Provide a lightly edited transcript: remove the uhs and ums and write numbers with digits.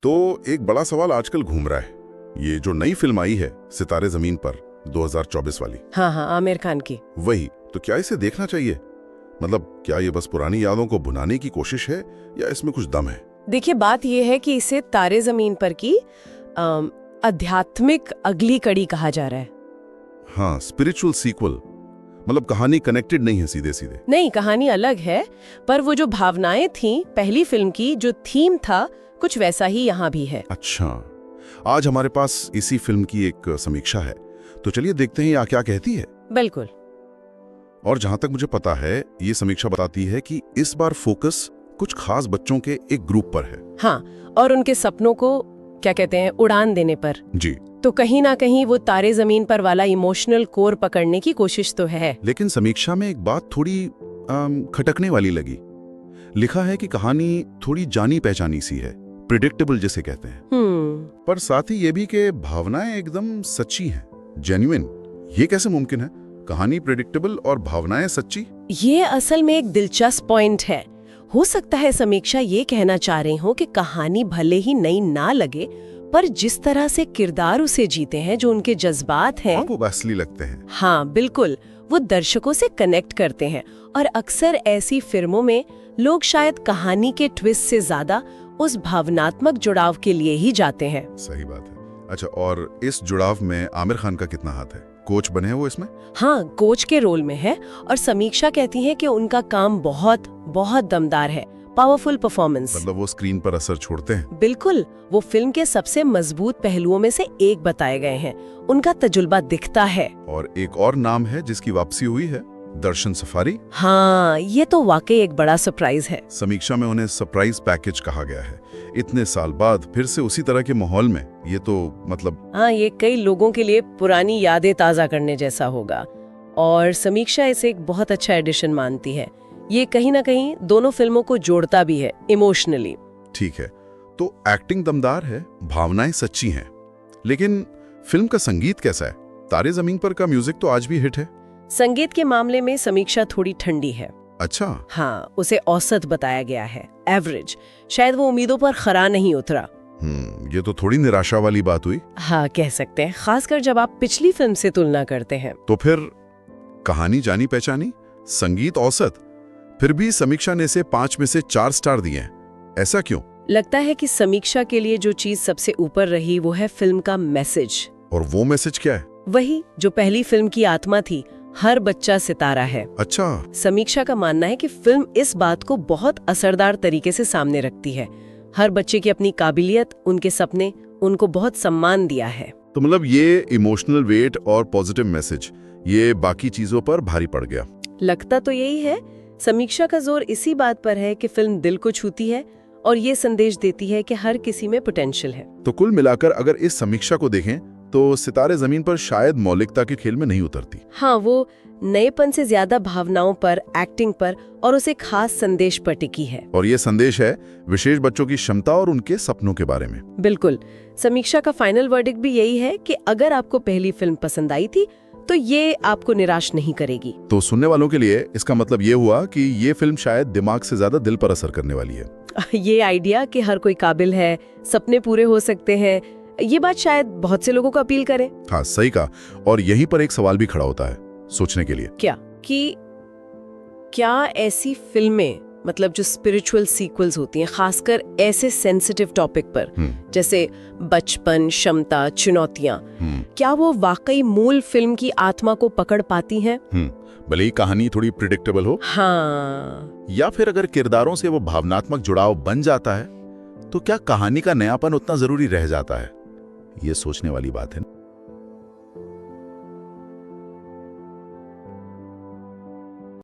तो एक बड़ा सवाल आजकल घूम रहा है, ये जो नई फिल्म आई है सितारे जमीन पर 2024 वाली। हाँ हाँ, आमिर खान की। वही तो, क्या इसे देखना चाहिए? मतलब क्या ये बस पुरानी यादों को भुनाने की कोशिश है या इसमें कुछ दम है? देखिए, बात ये है कि इसे तारे जमीन पर की आध्यात्मिक अगली कड़ी कहा जा रहा है। हाँ, स्पिरिचुअल सीक्वल। मतलब कहानी कनेक्टेड नहीं है सीधे सीधे। नहीं, कहानी अलग है, पर वो जो भावनाएं थीं पहली फिल्म की, जो थीम था, कुछ वैसा ही यहाँ भी है। अच्छा, आज हमारे पास इसी फिल्म की एक समीक्षा है, तो चलिए देखते हैं ये क्या कहती है। बिल्कुल। और जहां तक मुझे पता है, ये समीक्षा बताती है कि इस बार फोकस कुछ खास बच्चों के एक ग्रुप पर है। हाँ, और उनके सपनों को क्या कहते हैं, उड़ान देने पर। जी। तो कहीं ना कहीं वो तारे जमीन पर वाला इमोशनल कोर पकड़ने की कोशिश तो है। लेकिन समीक्षा में एक बात थोड़ी खटकने वाली लगी। लिखा है कि कहानी थोड़ी जानी पहचानी सी है, प्रिडिक्टेबल जिसे कहते हैं। पर साथ ही ये भी कि भावनाएं एकदम सच्ची हैं, जेन्युइन। ये कैसे मुमकिन है? कहानी प्रिडिक्टेबल और भावनाएं सच्ची? ये असल में एक दिलचस्प पॉइंट है। हो सकता है समीक्षा ये कहना चाह रही हो कि कहानी भले ही नई ना लगे, पर जिस तरह से किरदार उसे जीते हैं, जो उनके जज्बात हैं, वो असली लगते हैं। हाँ बिल्कुल, वो दर्शकों से कनेक्ट करते हैं। और अक्सर ऐसी फिल्मों में लोग शायद कहानी के ट्विस्ट से ज्यादा उस भावनात्मक जुड़ाव के लिए ही जाते हैं। सही बात है। अच्छा, और इस जुड़ाव में आमिर खान का कितना हाथ है? कोच बने हैं वो इसमें? हाँ, कोच के रोल में है, और समीक्षा कहती है कि उनका काम बहुत बहुत दमदार है, पावरफुल परफॉर्मेंस। मतलब वो स्क्रीन पर असर छोड़ते हैं। बिल्कुल, वो फिल्म के सबसे मजबूत पहलुओं में से एक बताए गए हैं। उनका तजुर्बा दिखता है। और एक और नाम है जिसकी वापसी हुई है, दर्शन सफारी। हाँ, ये तो वाकई एक बड़ा सरप्राइज है। समीक्षा में उन्हें सरप्राइज पैकेज कहा गया है। इतने साल बाद फिर से उसी तरह के माहौल में, ये तो मतलब। हाँ, ये कई लोगों के लिए पुरानी यादें ताजा करने जैसा होगा, और समीक्षा इसे एक बहुत अच्छा एडिशन मानती है। ये कहीं ना कहीं दोनों फिल्मों को जोड़ता भी है इमोशनली। ठीक है, तो एक्टिंग दमदार है, भावनाएं सच्ची हैं, लेकिन फिल्म का संगीत कैसा है? तारे जमीन पर का म्यूजिक तो आज भी हिट है। संगीत के मामले में समीक्षा थोड़ी ठंडी है। अच्छा। हाँ, उसे औसत बताया गया है, एवरेज। शायद वो उम्मीदों पर खरा नहीं उतरा। ये तो थोड़ी निराशा वाली बात हुई। हाँ, कह सकते हैं, खासकर जब आप पिछली फिल्म से तुलना करते हैं। तो फिर कहानी जानी पहचानी, संगीत औसत, फिर भी समीक्षा ने इसे 5 में से 4 स्टार दिए हैं। ऐसा क्यों? लगता है कि समीक्षा के लिए जो चीज सबसे ऊपर रही वो है फिल्म का मैसेज। और वो मैसेज क्या है? वही जो पहली फिल्म की आत्मा थी, हर बच्चा सितारा है। अच्छा। समीक्षा का मानना है कि फिल्म इस बात को बहुत असरदार तरीके से सामने रखती है। हर बच्चे की अपनी काबिलियत, उनके सपने, उनको बहुत सम्मान दिया है। तो मतलब ये इमोशनल वेट और पॉजिटिव मैसेज, ये बाकी चीजों पर भारी पड़ गया। लगता तो यही है। समीक्षा का जोर इसी बात पर है कि फिल्म दिल को छूती है और ये संदेश देती है कि हर किसी में पोटेंशियल है। तो कुल मिलाकर अगर इस समीक्षा को देखें तो सितारे जमीन पर शायद मौलिकता के खेल में नहीं उतरती। हाँ, वो नएपन से ज्यादा भावनाओं पर, एक्टिंग पर और उसे खास संदेश पर टिकी है। और ये संदेश है विशेष बच्चों की क्षमता और उनके सपनों के बारे में। बिल्कुल। समीक्षा का फाइनल वर्डिक्ट भी यही है कि अगर आपको पहली फिल्म पसंद आई थी तो ये आपको निराश नहीं करेगी। तो सुनने वालों के लिए इसका मतलब ये हुआ कि ये फिल्म शायद दिमाग से ज्यादा दिल पर असर करने वाली है। ये आइडिया कि हर कोई काबिल है, सपने पूरे हो सकते हैं, ये बात शायद बहुत से लोगों को अपील करे। हाँ, सही कहा। और यहीं पर एक सवाल भी खड़ा होता है सोचने के लिए। क्या कि क्या ऐसी फिल्में, मतलब जो स्पिरिचुअल सीक्वल्स होती हैं, खासकर ऐसे सेंसिटिव टॉपिक पर जैसे बचपन, क्षमता, चुनौतियां, क्या वो वाकई मूल फिल्म की आत्मा को पकड़ पाती हैं? भले ही कहानी थोड़ी प्रिडिक्टेबल हो। हाँ। या फिर अगर किरदारों से वो भावनात्मक जुड़ाव बन जाता है तो क्या कहानी का नयापन उतना जरूरी रह जाता है? ये सोचने वाली बात है।